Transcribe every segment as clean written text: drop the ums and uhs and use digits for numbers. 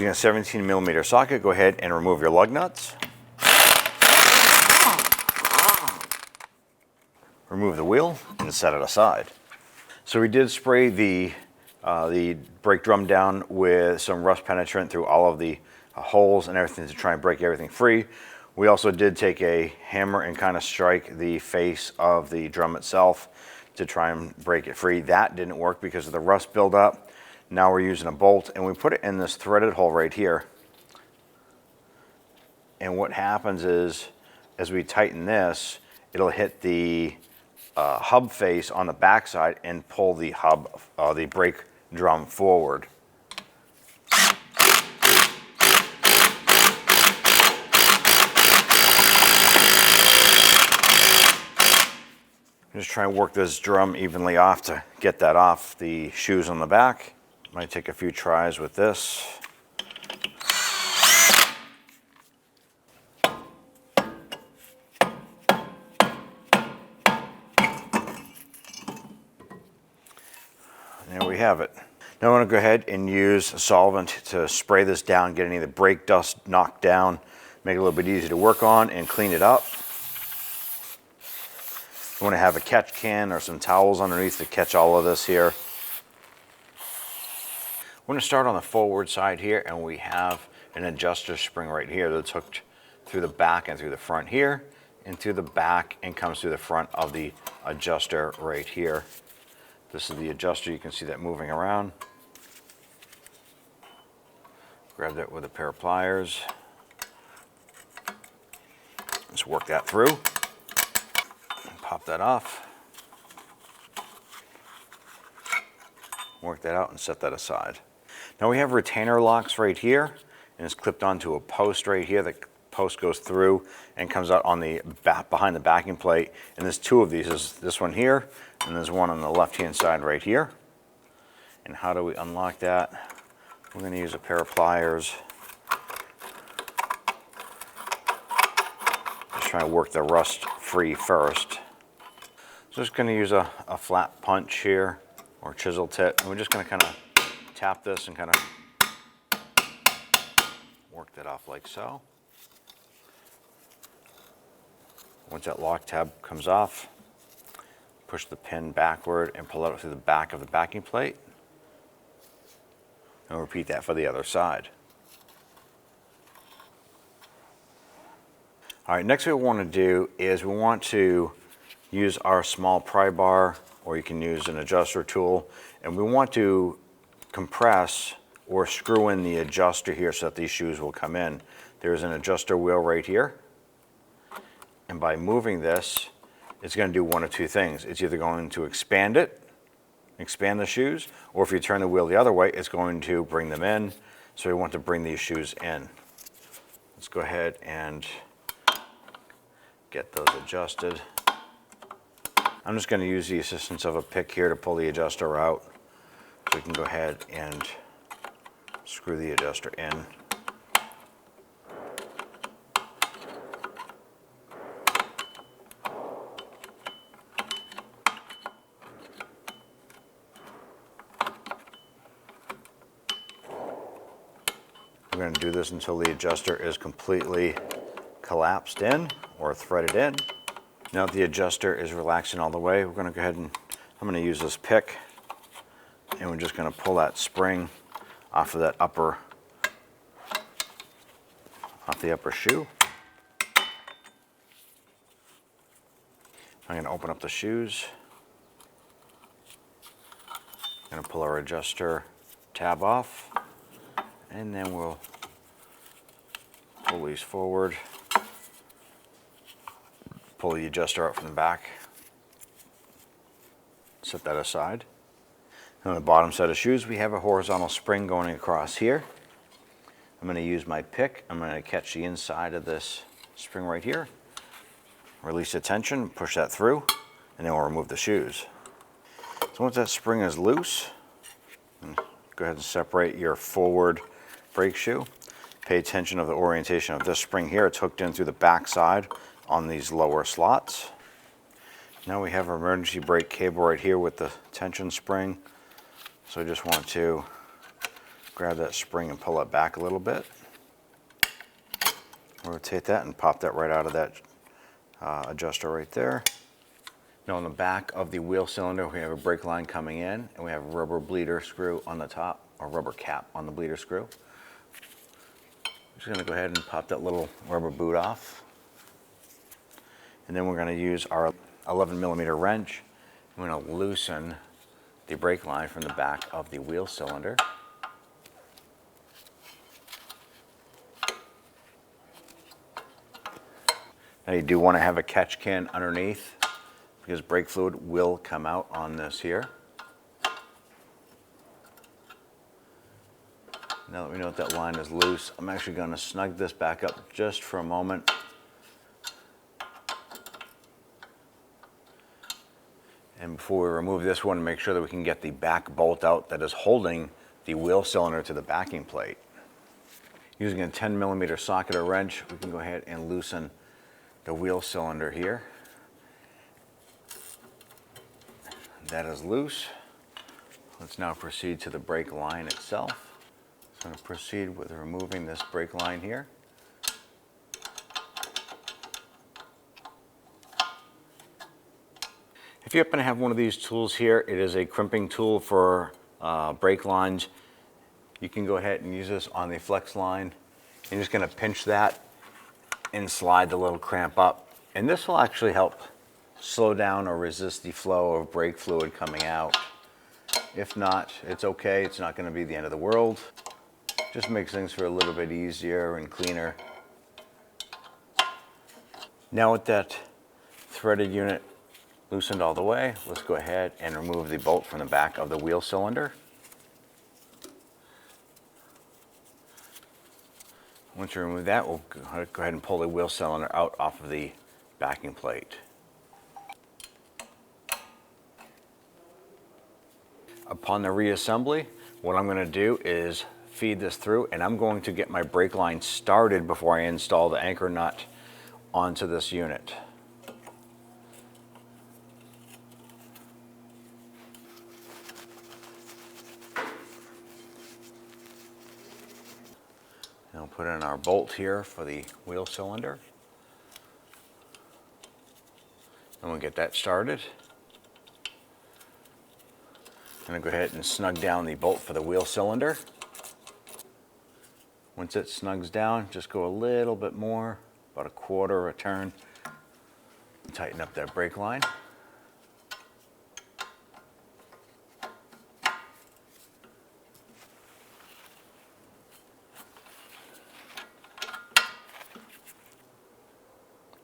Using a 17mm socket, go ahead and remove your lug nuts. Remove the wheel and set it aside. So we did spray the brake drum down with some rust penetrant through all of the holes and everything to try and break everything free. We also did take a hammer and kind of strike the face of the drum itself to try and break it free. That didn't work because of the rust buildup. Now we're using a bolt and we put it in this threaded hole right here. And what happens is, as we tighten this, it'll hit the hub face on the backside and pull the the brake drum forward. Just try and work this drum evenly off to get that off the shoes on the back. Might take a few tries with this. There we have it. Now I want to go ahead and use a solvent to spray this down, get any of the brake dust knocked down, make it a little bit easier to work on and clean it up. You want to have a catch can or some towels underneath to catch all of this here. We're going to start on the forward side here, and we have an adjuster spring right here that's hooked through the back and through the front here, and through the back and comes through the front of the adjuster right here. This is the adjuster. You can see that moving around. Grab that with a pair of pliers. Just work that through. Pop that off. Work that out and set that aside. Now we have retainer locks right here, and it's clipped onto a post right here. The post goes through and comes out on the back behind the backing plate. And there's two of these. There's this one here, and there's one on the left-hand side right here. And how do we unlock that? We're going to use a pair of pliers. Just try to work the rust free first. So just going to use a flat punch here or chisel tip, and we're just going to kind of tap this and kind of work that off like so. Once that lock tab comes off, push the pin backward and pull it out through the back of the backing plate. And repeat that for the other side. All right, next what we want to do is we want to use our small pry bar, or you can use an adjuster tool, and we want to compress or screw in the adjuster here so that these shoes will come in. There's an adjuster wheel right here, and by moving this, it's going to do one of two things. It's either going to expand the shoes, or if you turn the wheel the other way, it's going to bring them in. So we want to bring these shoes in. Let's go ahead and get those adjusted. I'm just going to use the assistance of a pick here to pull the adjuster out. So we can go ahead and screw the adjuster in. We're going to do this until the adjuster is completely collapsed in or threaded in. Now that the adjuster is relaxing all the way, we're going to go ahead and I'm going to use this pick, and we're just going to pull that spring off of that off the upper shoe. I'm going to open up the shoes. I'm going to pull our adjuster tab off, and then we'll pull these forward. Pull the adjuster out from the back. Set that aside. And on the bottom set of shoes, we have a horizontal spring going across here. I'm going to use my pick. I'm going to catch the inside of this spring right here. Release the tension, push that through, and then we'll remove the shoes. So once that spring is loose, go ahead and separate your forward brake shoe. Pay attention of the orientation of this spring here. It's hooked in through the back side on these lower slots. Now we have our emergency brake cable right here with the tension spring. So I just want to grab that spring and pull it back a little bit. Rotate that and pop that right out of that adjuster right there. Now on the back of the wheel cylinder, we have a brake line coming in, and we have a rubber bleeder screw on the top, or rubber cap on the bleeder screw. I'm just going to go ahead and pop that little rubber boot off. And then we're going to use our 11mm wrench. I'm going to loosen the brake line from the back of the wheel cylinder. Now you do want to have a catch can underneath, because brake fluid will come out on this here. Now that we know that line is loose, I'm actually going to snug this back up just for a moment. And before we remove this, we want to make sure that we can get the back bolt out that is holding the wheel cylinder to the backing plate. Using a 10mm socket or wrench, we can go ahead and loosen the wheel cylinder here. That is loose. Let's now proceed to the brake line itself. So I'm going to proceed with removing this brake line here. If you happen to have one of these tools here, it is a crimping tool for brake lines. You can go ahead and use this on the flex line. You're just going to pinch that and slide the little cramp up. And this will actually help slow down or resist the flow of brake fluid coming out. If not, it's okay. It's not going to be the end of the world. Just makes things for a little bit easier and cleaner. Now with that threaded unit loosened all the way, let's go ahead and remove the bolt from the back of the wheel cylinder. Once you remove that, we'll go ahead and pull the wheel cylinder out off of the backing plate. Upon the reassembly, what I'm going to do is feed this through, and I'm going to get my brake line started before I install the anchor nut onto this unit. And we'll put in our bolt here for the wheel cylinder. And we'll get that started. I'm going to go ahead and snug down the bolt for the wheel cylinder. Once it snugs down, just go a little bit more, about a quarter of a turn. Tighten up that brake line.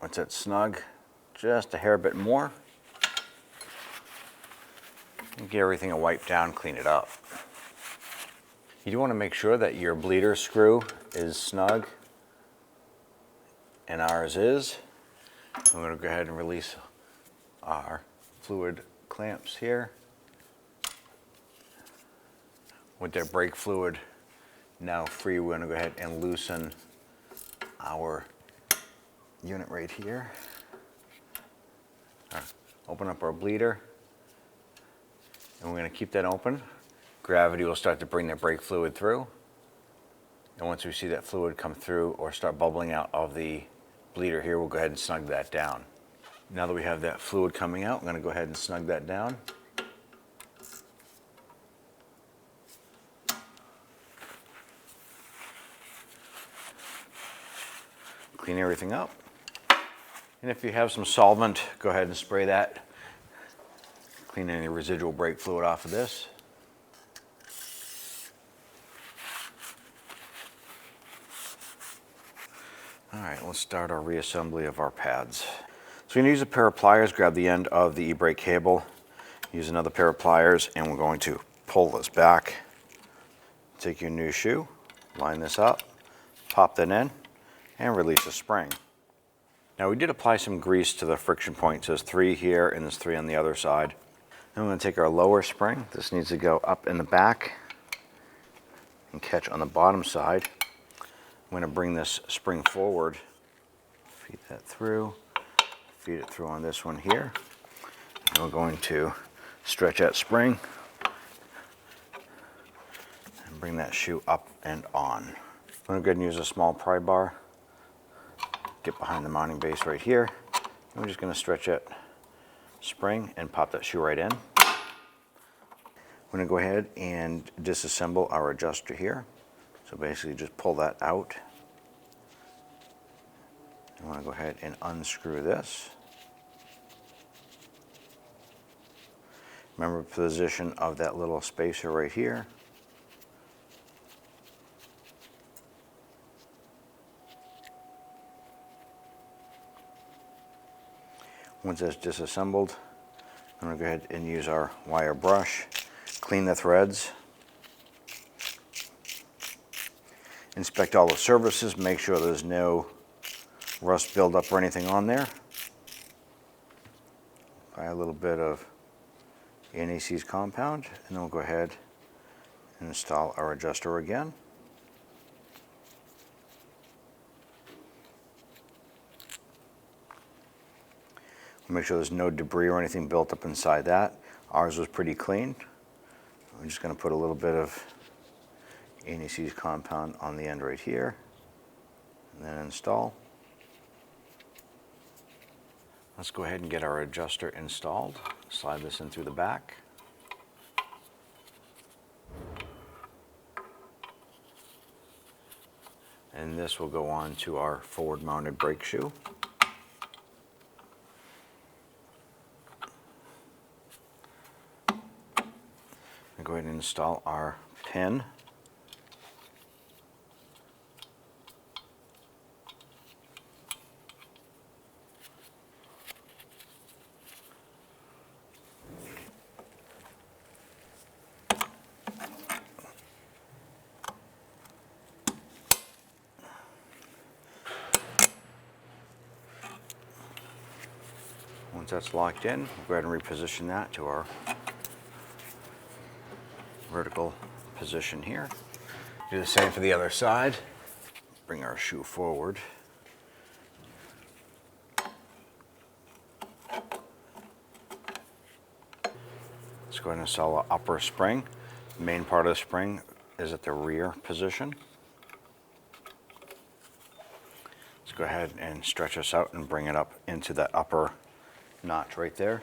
Once it's snug, just a hair bit more. And get everything wiped down, clean it up. You do want to make sure that your bleeder screw is snug, and ours is. I'm going to go ahead and release our fluid clamps here. With their brake fluid now free, we're going to go ahead and loosen our unit right here. Open up our bleeder, and we're going to keep that open. Gravity will start to bring the brake fluid through, and once we see that fluid come through or start bubbling out of the bleeder here, we'll go ahead and snug that down. Now that we have that fluid coming out, I'm going to go ahead and snug that down. Clean everything up. And if you have some solvent, go ahead and spray that. Clean any residual brake fluid off of this. All right, let's start our reassembly of our pads. So we're going to use a pair of pliers, grab the end of the e-brake cable, use another pair of pliers, and we're going to pull this back. Take your new shoe, line this up, pop that in, and release the spring. Now we did apply some grease to the friction point. So there's 3 here and there's 3 on the other side. Then we're going to take our lower spring. This needs to go up in the back and catch on the bottom side. I'm going to bring this spring forward, feed that through, feed it through on this one here. And we're going to stretch that spring and bring that shoe up and on. I'm going to go ahead and use a small pry bar. Get behind the mounting base right here. And we're just going to stretch it, spring, and pop that shoe right in. I'm going to go ahead and disassemble our adjuster here. So basically just pull that out. I want to go ahead and unscrew this. Remember the position of that little spacer right here. Once that's disassembled, I'm going to go ahead and use our wire brush, clean the threads, inspect all the surfaces, make sure there's no rust buildup or anything on there. Apply a little bit of NAC's compound, and then we'll go ahead and install our adjuster again. Make sure there's no debris or anything built up inside that. Ours was pretty clean. I'm just going to put a little bit of NAC's compound on the end right here, and then install. Let's go ahead and get our adjuster installed. Slide this in through the back. And this will go on to our forward mounted brake shoe. Go ahead and install our pin. Once that's locked in, we'll go ahead and reposition that to our vertical position here. Do the same for the other side. Bring our shoe forward. Let's go ahead and install an upper spring. The main part of the spring is at the rear position. Let's go ahead and stretch this out and bring it up into that upper notch right there.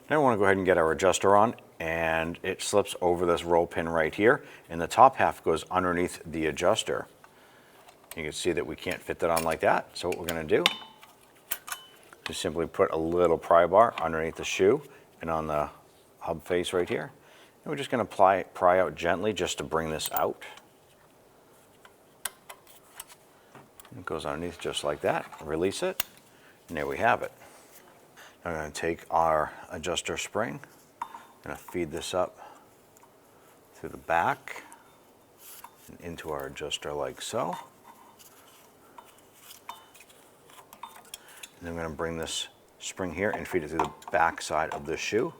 Now we want to go ahead and get our adjuster on, and it slips over this roll pin right here, and the top half goes underneath the adjuster. You can see that we can't fit that on like that, so what we're going to do is simply put a little pry bar underneath the shoe and on the hub face right here, and we're just going to pry out gently just to bring this out. It goes underneath just like that. Release it, and there we have it. Now I'm going to take our adjuster spring, I'm going to feed this up through the back and into our adjuster like so. And then I'm going to bring this spring here and feed it through the back side of the shoe.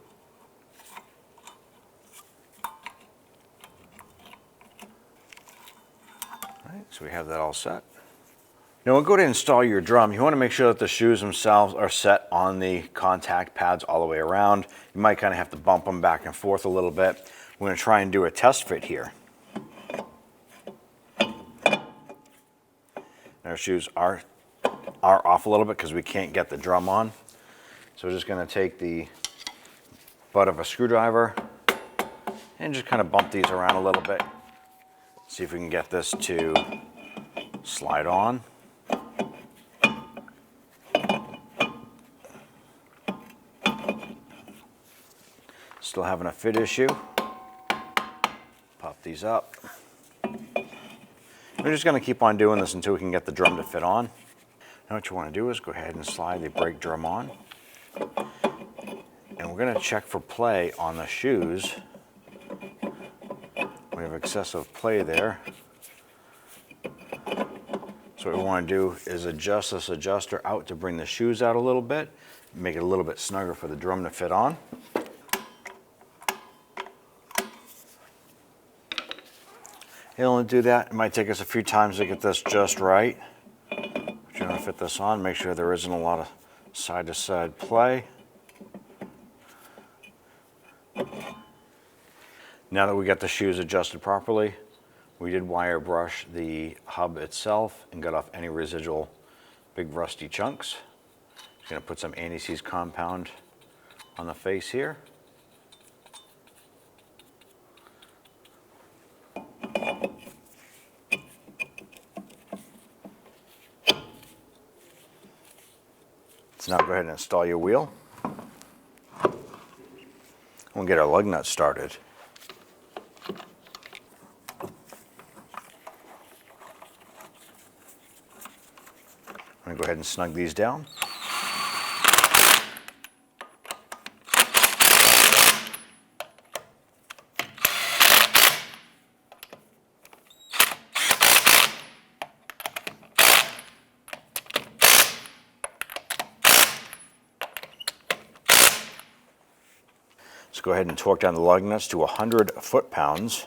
All right, so we have that all set. Now when you go to install your drum, you want to make sure that the shoes themselves are set on the contact pads all the way around. You might kind of have to bump them back and forth a little bit. We're going to try and do a test fit here. Our shoes are off a little bit because we can't get the drum on. So we're just going to take the butt of a screwdriver and just kind of bump these around a little bit. See if we can get this to slide on. Still having a fit issue. Pop these up. We're just going to keep on doing this until we can get the drum to fit on. Now what you want to do is go ahead and slide the brake drum on. And we're going to check for play on the shoes. We have excessive play there. So what we want to do is adjust this adjuster out to bring the shoes out a little bit, make it a little bit snugger for the drum to fit on. It'll only do that. It might take us a few times to get this just right. But you're going to fit this on, make sure there isn't a lot of side-to-side play. Now that we got the shoes adjusted properly, we did wire brush the hub itself and got off any residual big rusty chunks. Just gonna put some anti-seize compound on the face here. Let's now go ahead and install your wheel. We'll get our lug nut started. I'm going to go ahead and snug these down. Let's go ahead and torque down the lug nuts to 100 foot-pounds.